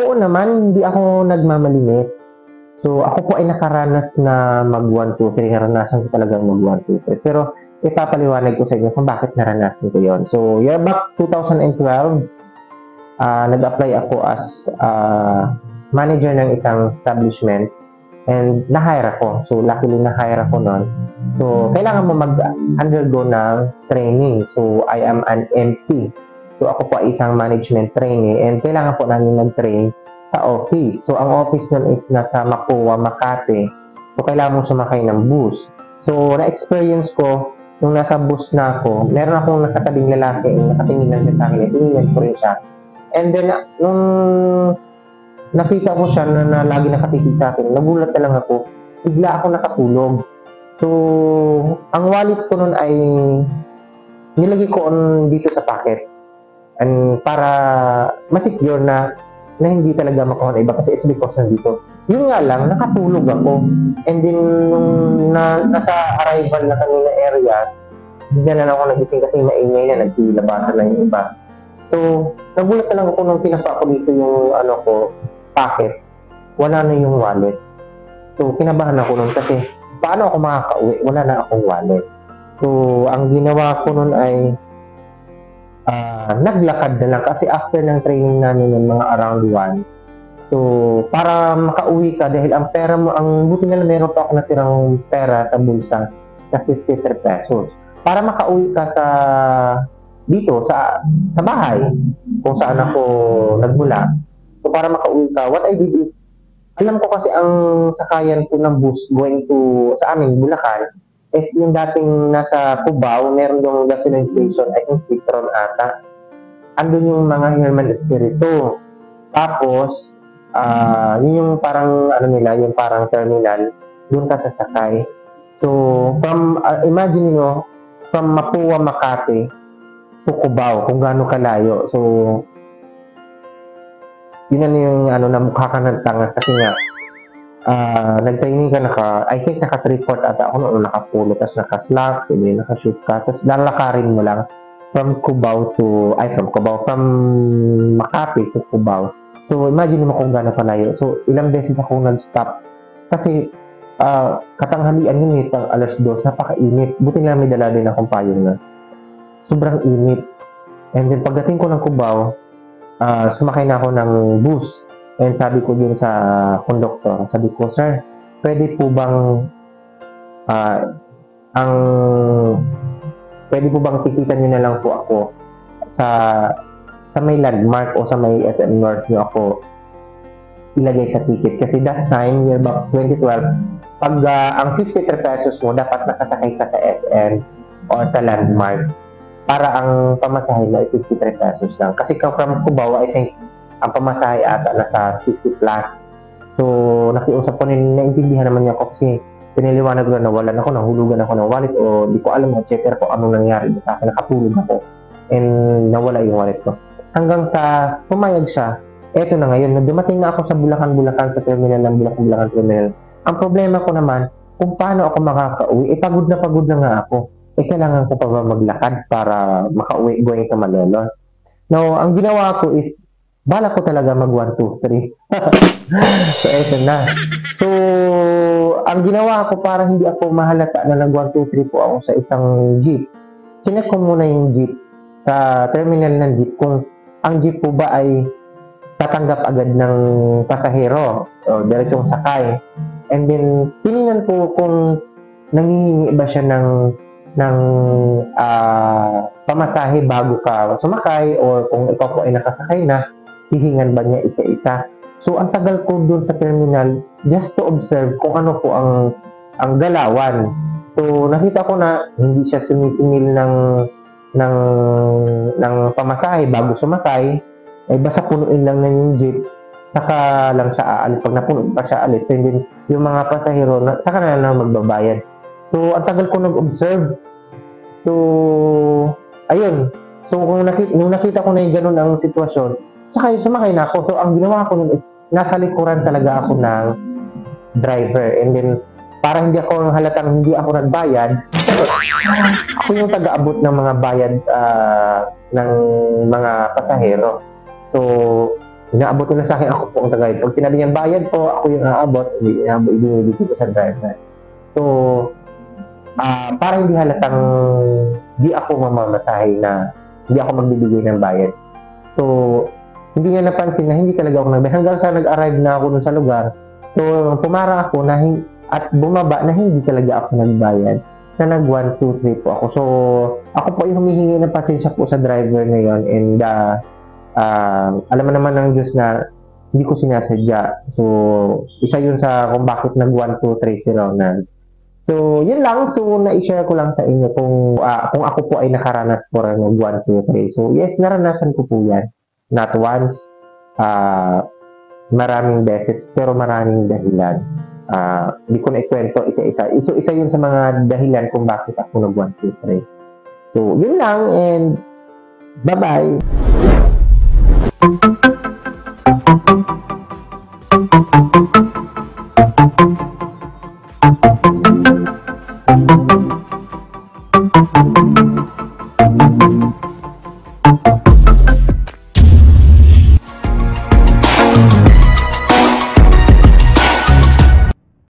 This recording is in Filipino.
Oo naman, hindi ako nagmamalinis. So, ako po ay nakaranas na mag 1, 2, 3. Naranasan ko talagang mag 1, 2, 3. Pero, ipapaliwanag ko sa inyo kung bakit naranasan ko yon. So, year back 2012, nag-apply ako as manager ng isang establishment and na-hire ako. So, luckily na-hire ako noon. So, kailangan mo mag-undergo ng training. So, I am an MT. So, ako po ay isang management trainee and kailangan po namin mag-train sa office. So, ang office nun is nasa Mapua, Makati. So, kailangan mo sumakay ng bus. So, na-experience ko, nung nasa bus na ako, meron akong nakatabing lalaki, nakatingin lang siya sa akin, tinignan ko rin siya. And then, nung nakita ko siya na lagi nakatigil sa akin, nagulat na lang ako, bigla ako nakatulog. So, ang wallet ko nun ay nilagay ko dito sa pocket. And para masecure na hindi talaga makuha na iba kasi it's because nandito. Yun nga lang, nakatulog ako. And then, nung nasa arrival na kami na area, bigla na lang ako nagising kasi maingay na, nagsilabasan na yung iba. So, nagulat na lang ako nung pinapa ko dito yung pocket. Wala na yung wallet. So, kinabahan ako nun kasi paano ako makakauwi? Wala na akong wallet. So, ang ginawa ko nun ay naglakad na lang kasi after ng training namin ng mga around 1. So, para makauwi ka dahil ang pera mo, ang buti na lang meron pa ako natirang pera sa bulsa na 53 pesos. Para makauwi ka dito sa bahay kung saan ako nagmula. So, para makauwi ka, what I did is, alam ko kasi ang sakayan ko ng bus going to sa amin, Bulacan, is yung dating nasa Cubao, meron yung gasoline station, I think Petron ata. Andun yung mga Herman Espiritu. Tapos, yun yung parang, yung parang terminal, doon ka sasakay. So, imagine nyo, from Mapua, Makati, to Cubao, kung gaano kalayo. So, yun na yung na mukha ka ng tanga kasi nga, nag-training ka I think naka 3/4 ata ako noon, naka-polo, tapos naka-slacks, naka-shoes ka, tapos lalakarin mo lang from Makati to Cubao. So, imagine mo kung gaano kalayo. So, ilang beses ako nag-stop kasi katanghalian yun alas 2, napaka-init. Buti nga may dala din akong payong na. Sobrang init. And then, pagdating ko ng Cubao, sumakay na ako ng bus. And sabi ko din sa conductor, sabi ko, sir, pwede po bang tikitan nyo na lang po ako sa may landmark o sa may SM North nyo ako ilagay sa ticket. Kasi that time, year back 2012, pag ang 53 pesos mo, dapat nakasakay ka sa SM or sa landmark para ang pamasahe mo ay 53 pesos lang. Kasi from Cubao, I think, ang pamasahe ata nasa 60 plus. So, nakiusap ko naintindihan naman niya ako kasi piniliwanag ko na nawalan ako, nahulugan ako ng wallet o di ko alam, checker ko anong nangyari sa akin, nakatulog ako and nawala yung wallet ko. Hanggang sa pumayag siya, eto na ngayon, dumating na ako sa Bulacan sa terminal ng Bulacan terminal. Ang problema ko naman, kung paano ako makakauwi, pagod na nga ako. Kailangan ko pa ba maglakad para makauwi going to Malolos? Now, ang ginawa ko is, bala ko talaga mag 1, 2, 3. So, eto na. So, ang ginawa ko para hindi ako mahalata na nag 1, 2, 3 po ako sa isang jeep. Chinek ko muna yung jeep sa terminal ng jeep kung ang jeep po ba ay tatanggap agad ng pasahero o diretsong sakay. And then, tinignan ko kung nanghihingi ba siya ng pamasahe bago ka sumakay or kung ikaw po ay nakasakay na, hihingan ba niya isa-isa. So, ang tagal ko dun sa terminal just to observe kung ano po ang galawan. So, nakita ko na hindi siya sumisingil ng pamasahe bago sumakay. Ay basta punuin lang na yung jeep, saka lang siya aalis. Pag napuno pa siya alis, and then yung mga pasahero, saka na lang magbabayad. So, ang tagal ko nag-observe. So, ayun. So, nung nakita ko na yung ganun ang sitwasyon, sumakay na ako. So, ang ginawa ko nun is, nasa likuran talaga ako ng driver. And then, para hindi ako halatang hindi ako nagbayad, ako yung taga-abot ng mga bayad ng mga pasahero. So, Inaabot ko na sa akin, ako po ang tagayad. Pag sinabi niya bayad po, ako yung aabot, ibinibigay ko sa driver. So, para hindi halatang di ako mamamasahe na hindi ako magbibigay ng bayad. So, hindi niya napansin na hindi talaga ako nagbayad. Hanggang sa nag-arrive na ako dun sa lugar, so, pumara ako na at bumaba na hindi talaga ako nagbayad. Na nag 1, 2, 3 po ako. So, ako po ay humihingi ng pasensya po sa driver na yon, and alam mo naman ng Diyos na hindi ko sinasadya. So, isa yun sa kung bakit nag 1, 2, 3 si Ronald. So, yun lang. So, na-share ko lang sa inyo kung ako po ay nakaranas po ng 1, 2, 3. So, yes, naranasan ko po yan. Not once, maraming beses, pero maraming dahilan. Hindi ko na ikwento isa-isa. Isa yun sa mga dahilan kung bakit ako nag 1, 2, 3. So, yun lang, and bye-bye!